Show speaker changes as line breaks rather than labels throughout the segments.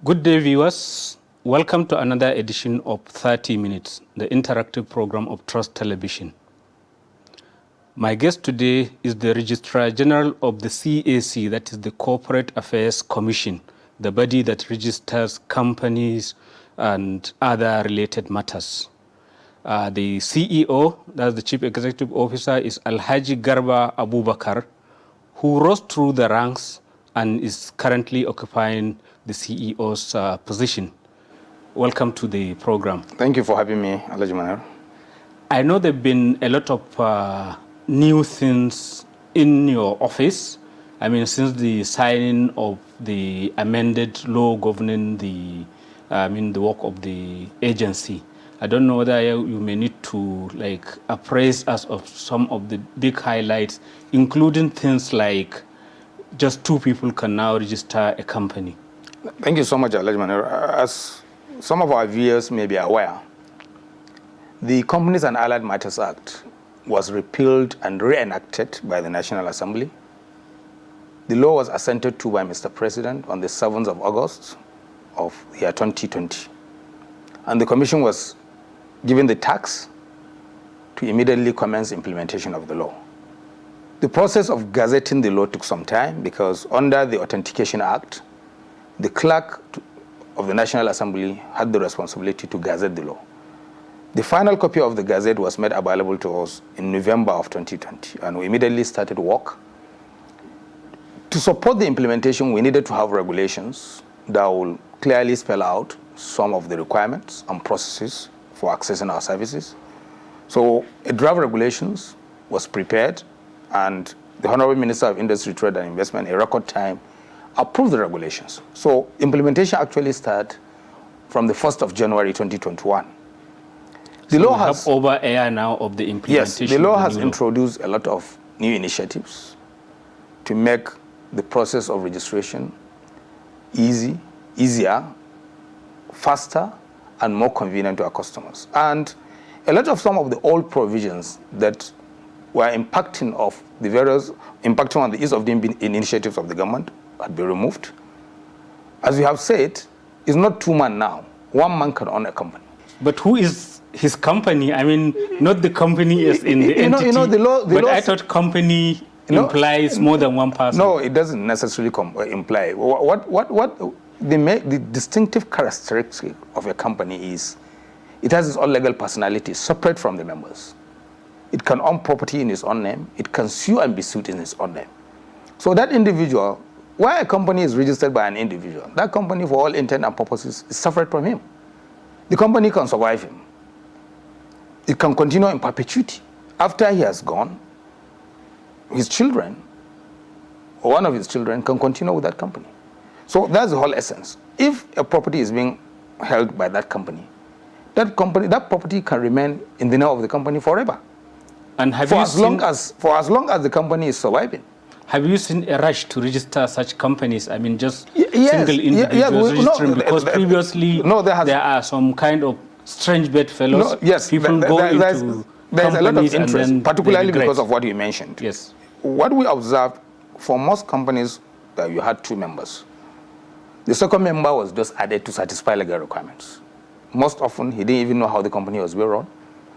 Good day, viewers. Welcome to another edition of 30 Minutes, the interactive program of Trust Television. My guest today is the Registrar General of the CAC, that is the Corporate Affairs Commission, the body that registers companies and other related matters. The CEO, that's the Chief Executive Officer, is Alhaji Garba Abubakar, who rose through the ranks and is currently occupying the CEO's position. Welcome to the program.
Thank you for having me, Alhaji Manar.
I know there have been a lot of new things in your office. I mean, since the signing of the amended law governing the work of the agency. I don't know whether you may need to appraise us of some of the big highlights, including things like just 2 people can now register a company.
Thank you so much, Alhaji Manar. As some of our viewers may be aware, the Companies and Allied Matters Act was repealed and reenacted by the National Assembly. The law was assented to by Mr. President on the 7th of August of the year 2020. And the Commission was given the task to immediately commence implementation of the law. The process of gazetting the law took some time because under the Authentication Act, the clerk of the National Assembly had the responsibility to gazette the law. The final copy of the gazette was made available to us in November of 2020, and we immediately started work. To support the implementation, we needed to have regulations that will clearly spell out some of the requirements and processes for accessing our services. So a draft regulations was prepared, and the Honorable Minister of Industry, Trade and Investment, in record time, approved the regulations. So implementation actually started from the 1st of January 2021. The law has
over a year now of the implementation.
Yes, the law has introduced a lot of new initiatives to make the process of registration easier, faster, and more convenient to our customers. And a lot of some of the old provisions that were impacting on the ease of doing initiatives of the government had been removed. As we have said, it's not 2-man now. 1 man can own a company.
But who is his company? I mean, not the company as in the entity, but I thought company implies more than 1 person.
No, it doesn't necessarily imply. The distinctive characteristic of a company is it has its own legal personality separate from the members. It can own property in its own name. It can sue and be sued in its own name. So that individual, why a company is registered by an individual, that company for all intent and purposes is separate from him. The company can survive him. It can continue in perpetuity. After he has gone, his children, or one of his children, can continue with that company. So that's the whole essence. If a property is being held by that property can remain in the name of the company forever.
And
for as long as the company is surviving.
Have you seen a rush to register such companies? I mean, just single individuals registering, because previously there are some kind of strange bedfellows. People go into
there's a lot of interest, particularly because of what you mentioned.
Yes.
What we observed, for most companies that you had 2 members, the second member was just added to satisfy legal requirements. Most often, he didn't even know how the company was being run.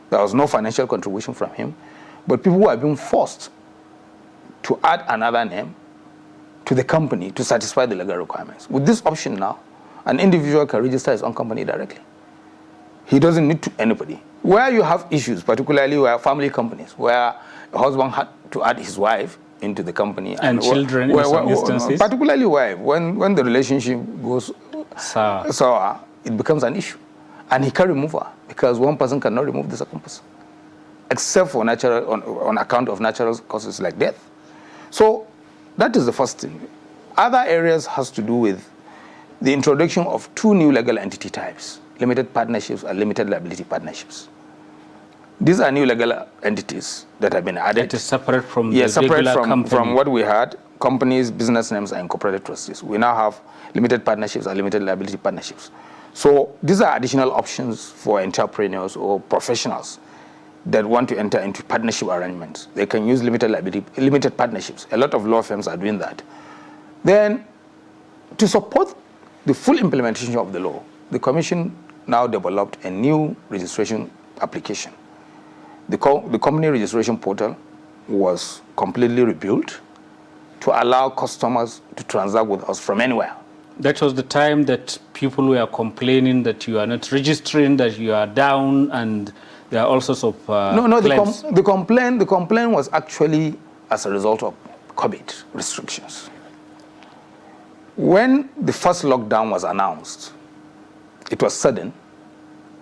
There was no financial contribution from him. But people were being forced to add another name to the company to satisfy the legal requirements. With this option now, an individual can register his own company directly. He doesn't need anybody. Where you have issues, particularly where family companies, where a husband had to add his wife into the company.
And children in some instances.
Particularly wife. When the relationship goes sour, it becomes an issue. And he can remove her, because one person cannot remove the second person, except for on account of natural causes like death. So that is the first thing. Other areas has to do with the introduction of 2 new legal entity types, limited partnerships and limited liability partnerships. These are new legal entities that have been added.
It is separate from the regular company.
From what we had, companies, business names, and incorporated trustees. We now have limited partnerships and limited liability partnerships. So these are additional options for entrepreneurs or professionals that want to enter into partnership arrangements. They can use limited partnerships. A lot of law firms are doing that. Then, to support the full implementation of the law, the Commission now developed a new registration application. The company registration portal was completely rebuilt to allow customers to transact with us from anywhere.
That was the time that people were complaining that you are not registering, that you are down, and there are all sorts of claims.
The complaint was actually as a result of COVID restrictions. When the first lockdown was announced, it was sudden.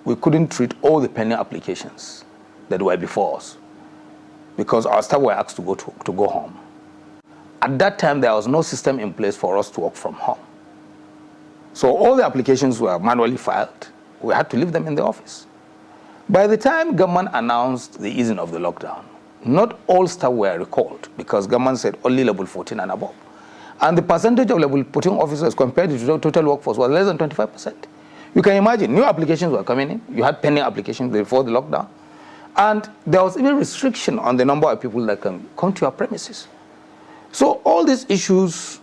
We couldn't treat all the pending applications that were before us because our staff were asked to go home. At that time, there was no system in place for us to work from home. So all the applications were manually filed. We had to leave them in the office. By the time government announced the easing of the lockdown, not all staff were recalled because government said only level 14 and above. And the percentage of level 14 officers compared to the total workforce was less than 25%. You can imagine, new applications were coming in. You had pending applications before the lockdown. And there was even restriction on the number of people that can come to your premises. So all these issues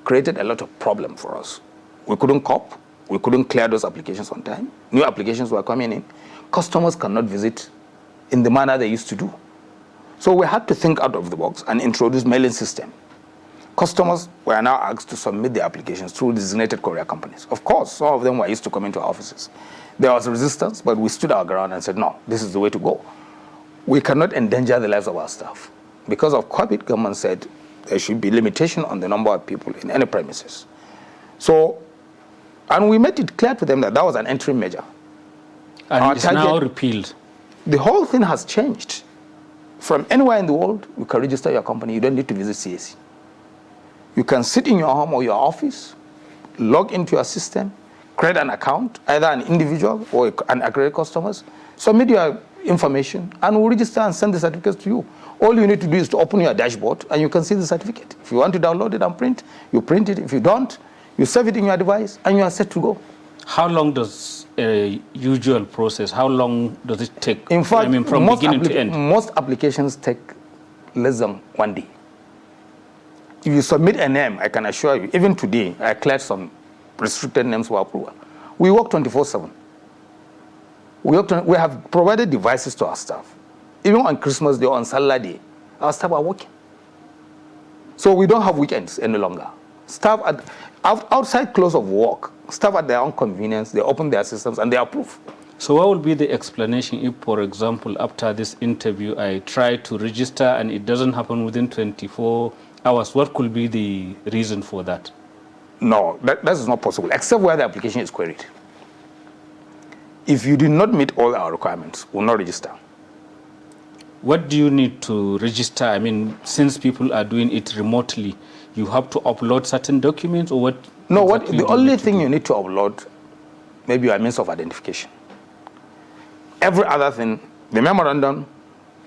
created a lot of problem for us. We couldn't cope. We couldn't clear those applications on time. New applications were coming in. Customers cannot visit in the manner they used to do. So we had to think out of the box and introduce mailing system. Customers were now asked to submit their applications through designated courier companies. Of course, some of them were used to come into our offices. There was resistance, but we stood our ground and said, no, this is the way to go. We cannot endanger the lives of our staff. Because of COVID, government said there should be limitation on the number of people in any premises. So, and we made it clear to them that that was an interim measure.
And it's now repealed.
The whole thing has changed. From anywhere in the world, you can register your company. You don't need to visit CAC. You can sit in your home or your office, log into your system, create an account, either an individual or an accredited customers, submit your information, and we'll register and send the certificates to you. All you need to do is to open your dashboard, and you can see the certificate. If you want to download it and print, you print it. If you don't, you save it in your device, and you are set to go.
How long does a usual process, how long does it take?
In fact,
from beginning to end?
Most applications take less than 1 day. If you submit a name, I can assure you, even today, I cleared some restricted names for approval. We work 24/7. We have provided devices to our staff. Even on Christmas Day, on Salah Day, our staff are working. So we don't have weekends any longer. Staff outside close of work, staff at their own convenience, they open their systems and they approve.
So what would be the explanation if, for example, after this interview, I try to register and it doesn't happen within 24 hours? What could be the reason for that?
No, that is not possible, except where the application is queried. If you do not meet all our requirements, we'll not register.
What do you need to register? I mean, since people are doing it remotely, you have to upload certain documents, or what?
No, the only thing you need to upload maybe your means of identification. Every other thing, the memorandum,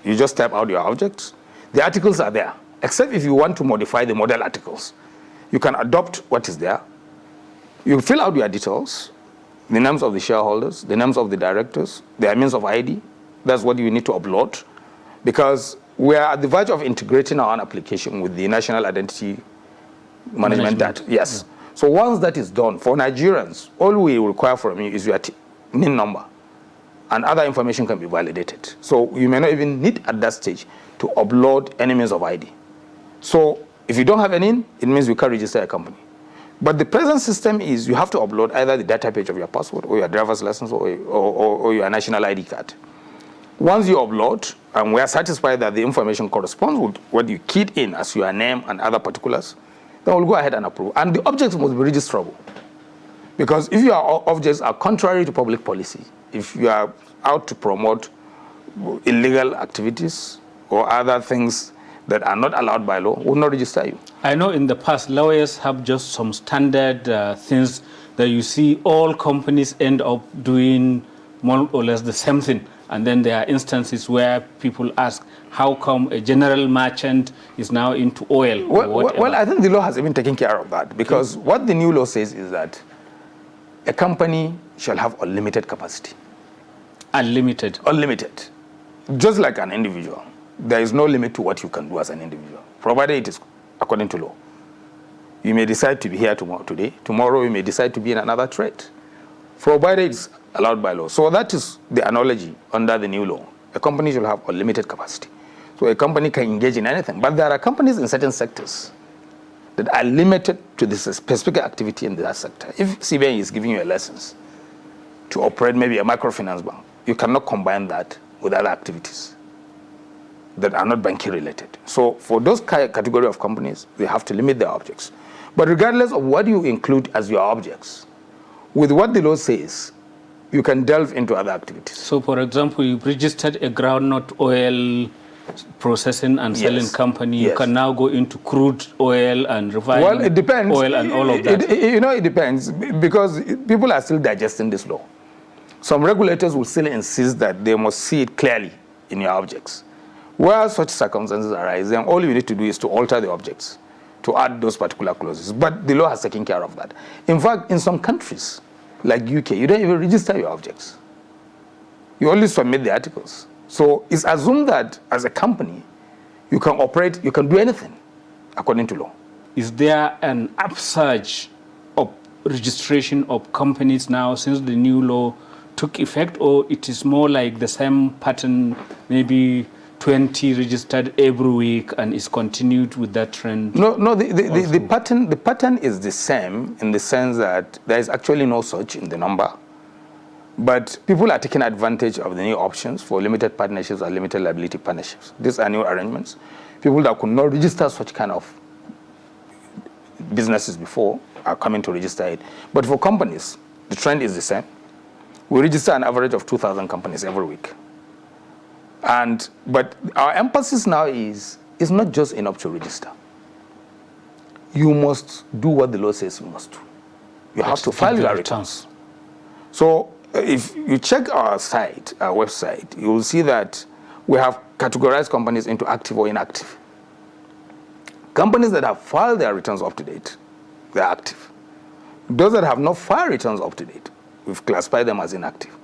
you just type out your objects. The articles are there, except if you want to modify the model articles. You can adopt what is there. You fill out your details, the names of the shareholders, the names of the directors, their means of ID. That's what you need to upload, because we are at the verge of integrating our own application with the National Identity Management Data. Yes. Yeah. So once that is done, for Nigerians, all we require from you is your NIN number, and other information can be validated. So you may not even need at that stage to upload any means of ID. So if you don't have any NIN, it means you can't register a company. But the present system is you have to upload either the data page of your passport or your driver's license or your national ID card. Once you upload, and we are satisfied that the information corresponds with what you keyed in as your name and other particulars, then we'll go ahead and approve. And the objects must be registrable. Because if your objects are contrary to public policy, if you are out to promote illegal activities or other things that are not allowed by law, will not register you.
I know in the past, lawyers have just some standard things that you see all companies end up doing more or less the same thing. And then there are instances where people ask, how come a general merchant is now into oil?
Well, I think the law has even taken care of that, because what the new law says is that a company shall have unlimited capacity.
Unlimited?
Unlimited. Just like an individual. There is no limit to what you can do as an individual, provided it is according to law. You may decide to be here today. Tomorrow you may decide to be in another trade, provided it's allowed by law. So that is the analogy under the new law. A company should have unlimited capacity. So a company can engage in anything. But there are companies in certain sectors that are limited to this specific activity in that sector. If CBN is giving you a license to operate maybe a microfinance bank, you cannot combine that with other activities that are not banking related. So for those category of companies, they have to limit their objects. But regardless of what you include as your objects, with what the law says, you can delve into other activities.
So for example, you've registered a groundnut oil processing and selling company. You can now go into crude oil and refining.
Well, it depends.
Oil and all of that.
It depends because people are still digesting this law. Some regulators will still insist that they must see it clearly in your objects. Where such circumstances arise, then all you need to do is to alter the objects, to add those particular clauses. But the law has taken care of that. In fact, in some countries, like UK, you don't even register your objects. You only submit the articles. So it's assumed that as a company, you can operate, you can do anything according to law.
Is there an upsurge of registration of companies now since the new law took effect, or it is more like the same pattern, maybe 20 registered every week, and is continued with that trend?
No, the pattern is the same in the sense that there is actually no surge in the number, but people are taking advantage of the new options for limited partnerships or limited liability partnerships. These are new arrangements. People that could not register such kind of businesses before are coming to register it. But for companies, the trend is the same. We register an average of 2,000 companies every week. But our emphasis now is not just enough to register. You must do what the law says you must do. You have to file your returns. So if you check our site, our website, you will see that we have categorized companies into active or inactive. Companies that have filed their returns up to date, they're active. Those that have not filed returns up to date, we've classified them as inactive.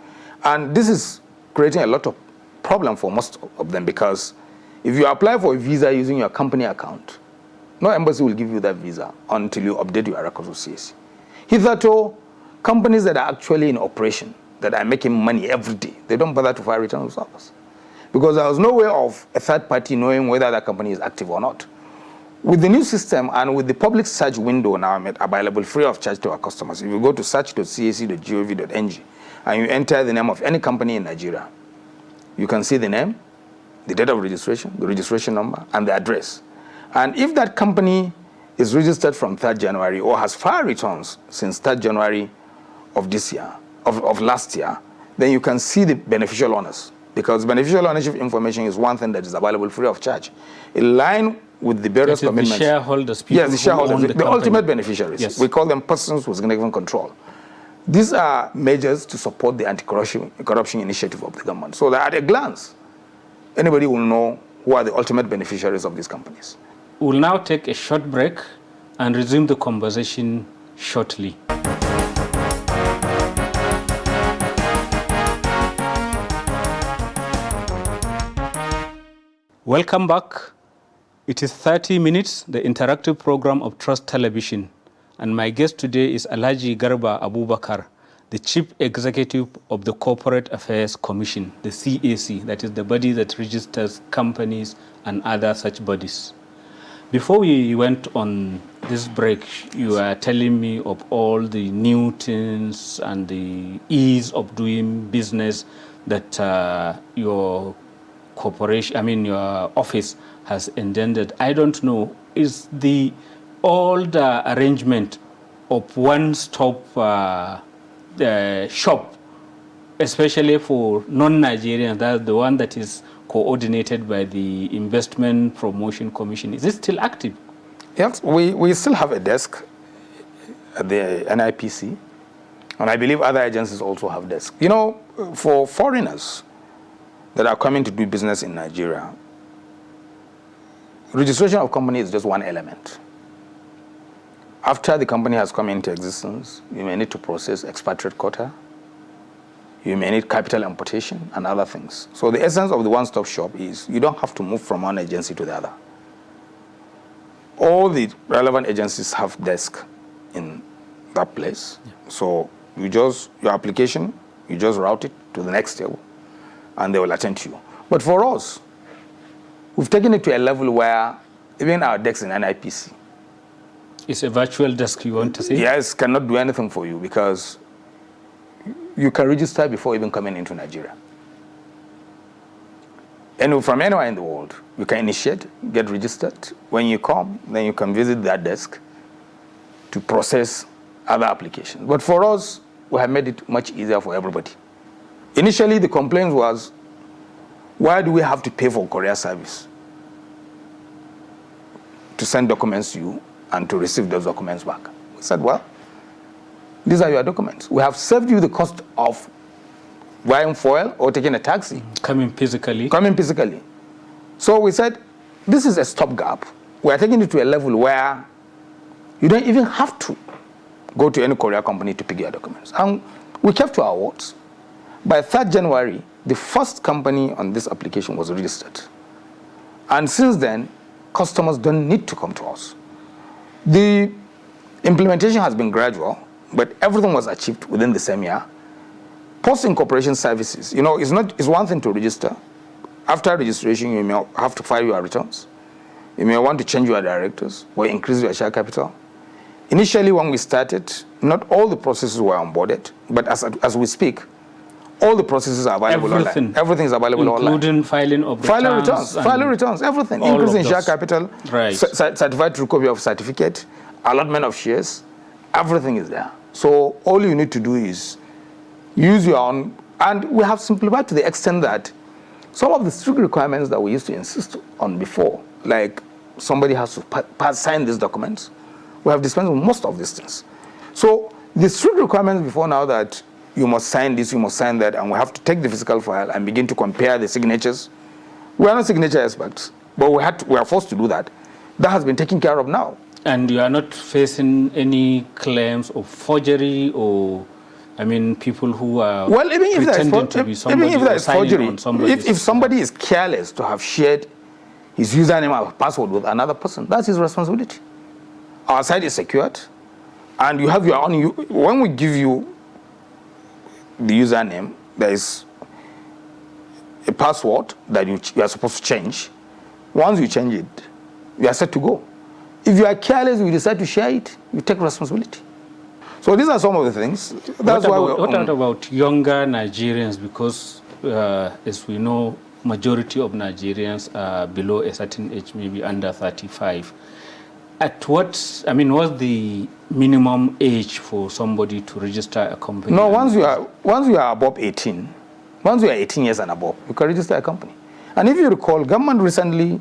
And this is creating a lot of problem for most of them, because if you apply for a visa using your company account, no embassy will give you that visa until you update your records with CAC. Hitherto, companies that are actually in operation, that are making money every day, they don't bother to file returns with us, because there was no way of a third party knowing whether that company is active or not. With the new system and with the public search window now available free of charge to our customers, if you go to search.cac.gov.ng and you enter the name of any company in Nigeria, you can see the name, the date of registration, the registration number, and the address. And if that company is registered from 3rd January or has filed returns since 3rd January of this year, of last year, then you can see the beneficial owners, because beneficial ownership information is one thing that is available free of charge. In line with the various commitments.
The shareholders, people
yes, the shareholders, the ultimate beneficiaries.
Yes.
We call them persons with significant control. These are measures to support the anti-corruption initiative of the government. So that at a glance, anybody will know who are the ultimate beneficiaries of these companies.
We'll now take a short break and resume the conversation shortly. Welcome back. It is 30 Minutes, the interactive program of Trust Television. And my guest today is Alhaji Garba Abubakar, the Chief Executive of the Corporate Affairs Commission, the CAC, that is the body that registers companies and other such bodies. Before we went on this break, you were telling me of all the new things and the ease of doing business that your your office has engendered. I don't know, is the old arrangement of one-stop shop, especially for non-Nigerians, that's the one that is coordinated by the Investment Promotion Commission, is it still active?
Yes, we still have a desk at the NIPC, and I believe other agencies also have desks. You know, for foreigners that are coming to do business in Nigeria, registration of company is just one element. After the company has come into existence, you may need to process expatriate quota, you may need capital importation and other things. So the essence of the one-stop shop is you don't have to move from one agency to the other. all the relevant agencies have desks in that place. Yeah. So your application, you just route it to the next table, and they will attend to you. But for us, we've taken it to a level where even our desks in NIPC.
It's a virtual desk, you want to say?
Yes, cannot do anything for you because you can register before even coming into Nigeria. And from anywhere in the world, you can initiate, get registered. When you come, then you can visit that desk to process other applications. But for us, we have made it much easier for everybody. Initially, the complaint was, why do we have to pay for courier service to send documents to you and to receive those documents back? We said, well, these are your documents. We have saved you the cost of buying fuel or taking a taxi.
Coming physically.
So we said, this is a stopgap. We are taking it to a level where you don't even have to go to any courier company to pick your documents. And we kept to our words. By 3rd January, the first company on this application was registered. And since then, customers don't need to come to us. The implementation has been gradual, but everything was achieved within the same year. Post-incorporation services, it's one thing to register. After registration, you may have to file your returns. You may want to change your directors or increase your share capital. Initially, when we started, not all the processes were onboarded, but as we speak, all the processes are available online. Everything is available online.
Including filing of returns.
Filing returns, everything. Increase in share capital,
right.
Certified true copy of certificate, allotment of shares, everything is there. So all you need to do is use your own, and we have simplified to the extent that some of the strict requirements that we used to insist on before, like somebody has to sign these documents, we have dispensed with most of these things. So the strict requirements before now that you must sign this, you must sign that, and we have to take the physical file and begin to compare the signatures. We are not signature experts, but we are forced to do that. That has been taken care of now.
And you are not facing any claims of forgery or, people who are pretending to be somebody,
even if there is forgery, if somebody is
account.
Careless to have shared his username or password with another person, that's his responsibility. Our site is secured, and you have your own. When we give you the username, there is a password that you are supposed to change. Once you change it, you are set to go. If you are careless, you decide to share it, you take responsibility. So these are some of the things.
What about younger Nigerians? Because as we know, majority of Nigerians are below a certain age, maybe under 35. What's the minimum age for somebody to register a company?
No, once you are above 18, once you are 18 years and above, you can register a company. And if you recall, government recently,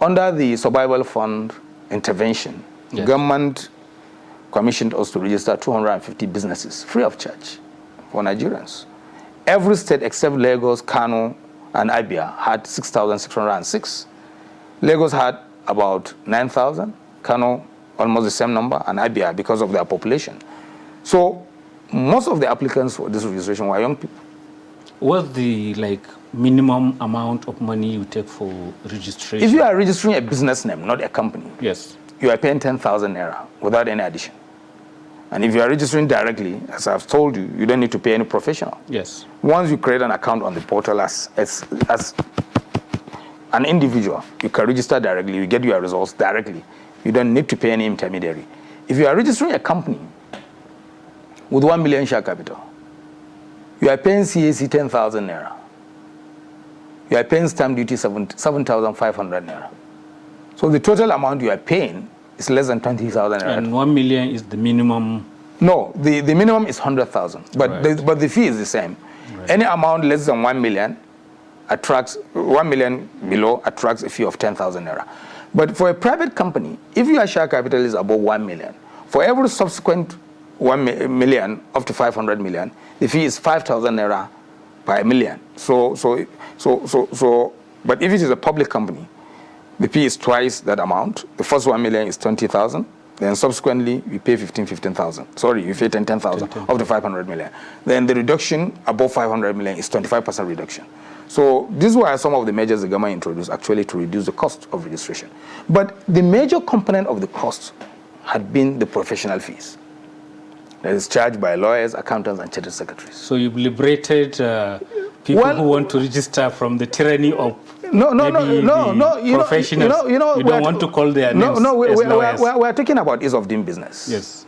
under the Survival Fund intervention, yes, government commissioned us to register 250 businesses free of charge for Nigerians. Every state except Lagos, Kano, and Abia had 6,606. Lagos had about 9,000, Kano almost the same number, and Abia because of their population. So most of the applicants for this registration were young people.
What's the minimum amount of money you take for registration?
If you are registering a business name, not a company,
yes, you
are paying 10,000 naira without any addition. And if you are registering directly, as I've told you, you don't need to pay any professional.
Yes.
Once you create an account on the portal as an individual, you can register directly, you get your results directly. You don't need to pay any intermediary. If you are registering a company with 1 million share capital, you are paying CAC 10,000 naira. You are paying stamp duty 7,500 naira. So the total amount you are paying is less than 20,000 naira.
And 1 million is the minimum?
No, the minimum is 100,000, but right, but the fee is the same. Right. Any amount less than 1 million attracts 1 million below attracts a fee of 10,000 naira. But for a private company, if your share capital is above 1 million, for every subsequent 1 million up to 500 million, the fee is 5,000 naira per million. But if it is a public company, the fee is twice that amount. The first 1 million is 20,000. Then subsequently, we pay 15,000. Sorry, you pay 10,000 up to 500 million. Then the reduction above 500 million is 25% reduction. So these were some of the measures the government introduced actually to reduce the cost of registration. But the major component of the cost had been the professional fees that is charged by lawyers, accountants, and chartered secretaries.
So you've liberated people who want to register from the tyranny of professionals. You don't want to call their names.
We're talking about ease of doing business.
Yes.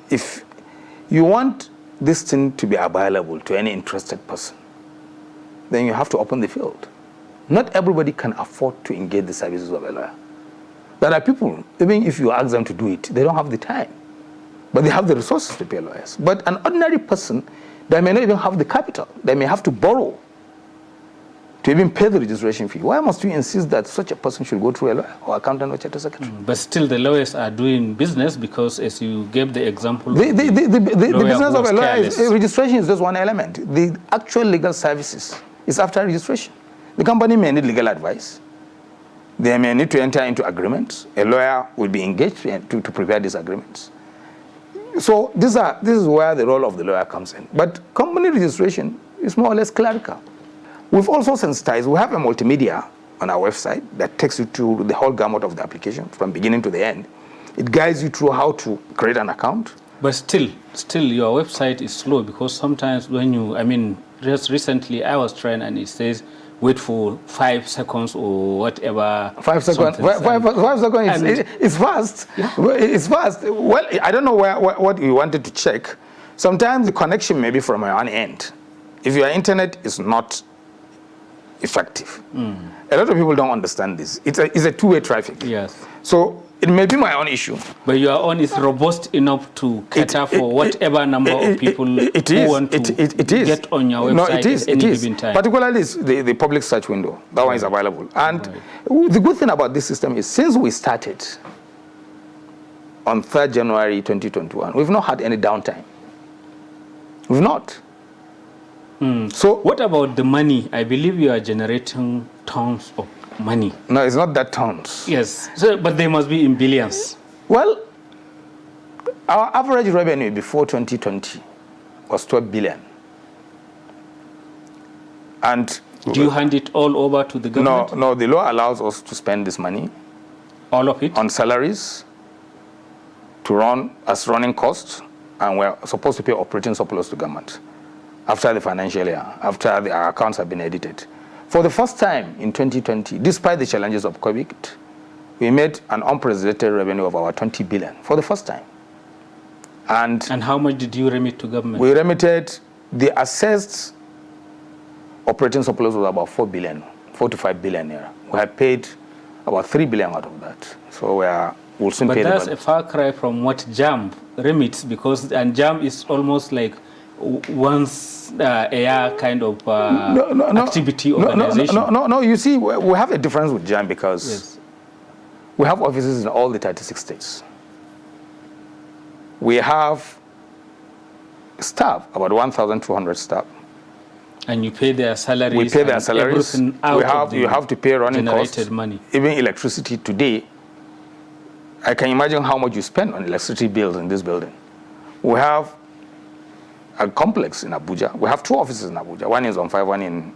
If you want this thing to be available to any interested person, then you have to open the field. Not everybody can afford to engage the services of a lawyer. There are people, even if you ask them to do it, they don't have the time. But they have the resources to pay lawyers. But an ordinary person, they may not even have the capital. They may have to borrow to even pay the registration fee. Why must we insist that such a person should go through a lawyer or accountant or chartered secretary?
But still the lawyers are doing business because, as you gave the example,
the business of a lawyer is, registration is just one element. The actual legal services is after registration. The company may need legal advice. They may need to enter into agreements. A lawyer will be engaged to prepare these agreements. So this is where the role of the lawyer comes in. But company registration is more or less clerical. We've also sensitized. We have a multimedia on our website that takes you through the whole gamut of the application from beginning to the end. It guides you through how to create an account.
But still your website is slow because sometimes when you, just recently I was trying and it says, wait for 5 seconds or whatever.
5 seconds. 5 seconds is fast.
Yeah.
It's fast. Well, I don't know what you wanted to check. Sometimes the connection may be from one end. If your internet is not effective, a lot of people don't understand this. It's a two-way traffic.
Yes.
So it may be my own issue.
But your own is robust enough to cater for whatever number of people who want to get on your website at any given time.
Particularly the public search window. That one is available. And the good thing about this system is since we started on 3rd January 2021, we've not had any downtime. We've not.
So what about the money? I believe you are generating tons of money.
No, it's not that tons.
Yes, but they must be in billions.
Well, our average revenue before 2020 was 12 billion. And
do you hand it all over to the government?
No, the law allows us to spend this money.
All of it?
On salaries, to run as running costs, and we're supposed to pay operating surplus to government after the financial year, after our accounts have been edited. For the first time in 2020, despite the challenges of COVID, we made an unprecedented revenue of about 20 billion for the first time. And
how much did you remit to government?
We remitted, the assessed operating surplus was about 4 to 5 billion naira. We have paid about 3 billion out of that. So we'll soon pay the balance.
But that's a far cry from what JAM remits, because JAM is almost like once a year kind of activity organization.
No, you see, we have a difference with JAM because we have offices in all the 36 states. We have staff, about 1,200 staff.
And you pay their salaries.
We pay their salaries. You have to pay running costs.
Money.
Even electricity today, I can imagine how much you spend on electricity bills in this building. We have a complex in Abuja. We have 2 offices in Abuja. One is on 5, one in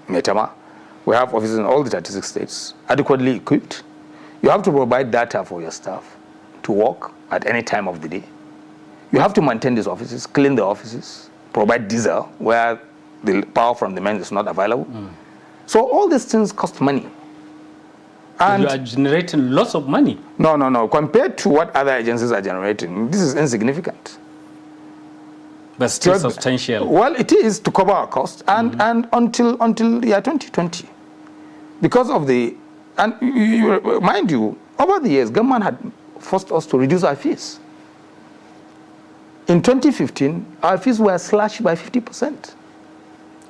Metama. We have offices in all the 36 states, adequately equipped. You have to provide data for your staff to work at any time of the day. You have to maintain these offices, clean the offices, provide diesel where the power from the mains is not available. So all these things cost money. And
you are generating lots of money.
No. Compared to what other agencies are generating, this is insignificant.
But still substantial.
Well, it is to cover our costs, and until the year 2020, because of mind you, over the years, government had forced us to reduce our fees. In 2015, our fees were slashed by 50%.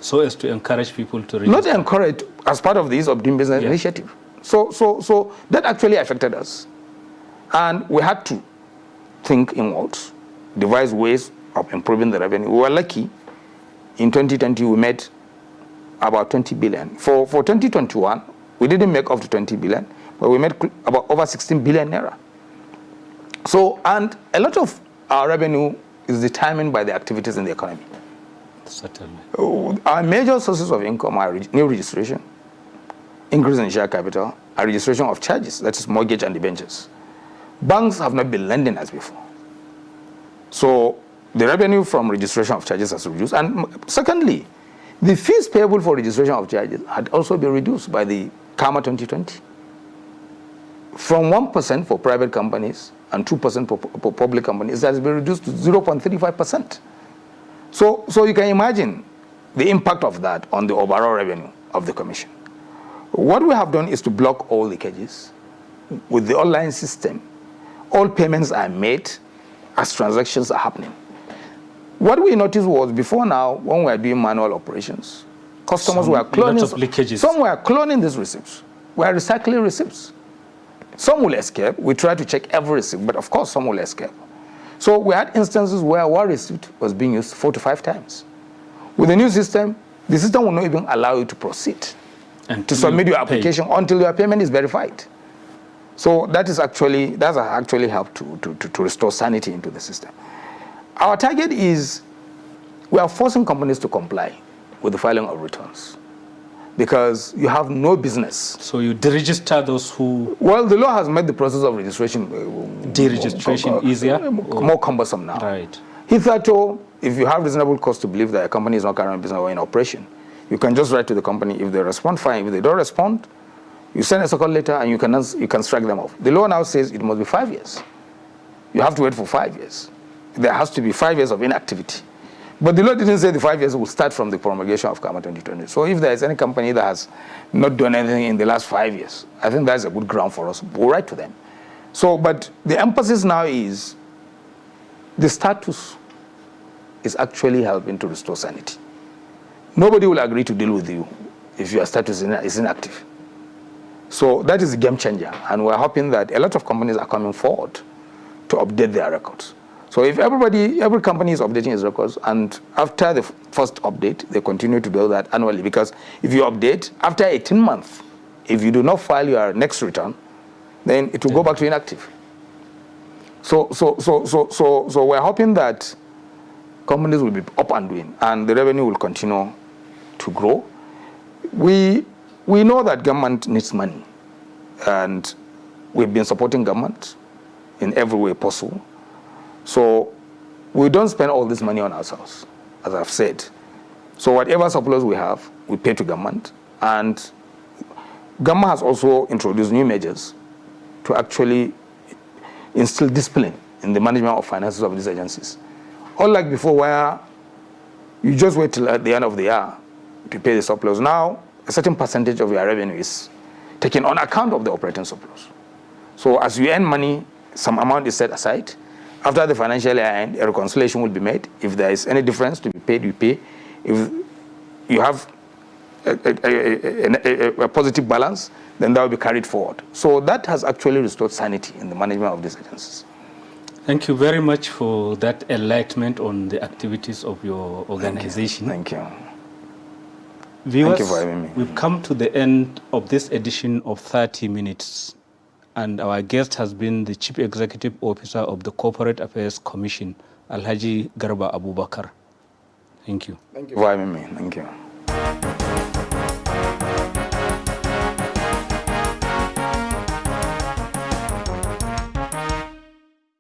So as to encourage people to register.
Not encourage, as part of the Ease of Doing Business initiative. So that actually affected us, and we had to think inwards, devise ways of improving the revenue. We were lucky. In 2020, we made about 20 billion. For 2021, we didn't make up to 20 billion, but we made about over 16 billion naira. So, and a lot of our revenue is determined by the activities in the economy.
Certainly.
Our major sources of income are new registration, increase in share capital, and registration of charges, that is mortgage and debentures. Banks have not been lending as before. So the revenue from registration of charges has reduced. And secondly, the fees payable for registration of charges had also been reduced by the KAMA 2020. From 1% for private companies and 2% for public companies, it has been reduced to 0.35%. So you can imagine the impact of that on the overall revenue of the commission. What we have done is to block all leakages. With the online system, all payments are made as transactions are happening. What we noticed was before now, when we were doing manual operations, customers were cloning.
Lots of leakages.
Some were cloning these receipts. We are recycling receipts. Some will escape. We try to check every receipt, but of course some will escape. So we had instances where one receipt was being used 4 to 5 times. With the new system, the system will not even allow you to proceed and to submit your application until your payment is verified. So that has actually helped to restore sanity into the system. Our target is we are forcing companies to comply with the filing of returns because you have no business.
So you deregister those who...
Well, the law has made the process of registration...
deregistration easier?
More cumbersome now.
Right.
Hitherto, if you have reasonable cause to believe that a company is not carrying business or in operation, you can just write to the company. If they respond, fine. If they don't respond, you send a second letter and you can strike them off. The law now says it must be 5 years. You have to wait for 5 years. There has to be 5 years of inactivity. But the law didn't say the 5 years will start from the promulgation of KAMA 2020. So if there is any company that has not done anything in the last 5 years, I think that's a good ground for us. We'll write to them. So, but the emphasis now is the status is actually helping to restore sanity. Nobody will agree to deal with you if your status is inactive. So that is a game changer. And we're hoping that a lot of companies are coming forward to update their records. So if every company is updating its records, and after the first update, they continue to do that annually, because if you update, after 18 months, if you do not file your next return, then it will go back to inactive. So we're hoping that companies will be up and doing, and the revenue will continue to grow. We know that government needs money, and we've been supporting government in every way possible. So we don't spend all this money on ourselves, as I've said. So whatever surplus we have, we pay to government. And government has also introduced new measures to actually instill discipline in the management of finances of these agencies. Unlike before, where you just wait till at the end of the year to pay the surplus. Now, a certain percentage of your revenue is taken on account of the operating surplus. So as you earn money, some amount is set aside. After the financial year end, a reconciliation will be made. If there is any difference to be paid, you pay. If you have a positive balance, then that will be carried forward. So that has actually restored sanity in the management of these agencies.
Thank you very much for that enlightenment on the activities of your organization.
Thank you.
Viewers,
Thank you for having me.
We've come to the end of this edition of 30 Minutes. And our guest has been the Chief Executive Officer of the Corporate Affairs Commission, Alhaji Garba Abubakar. Thank you.
Thank you for having me. Thank you.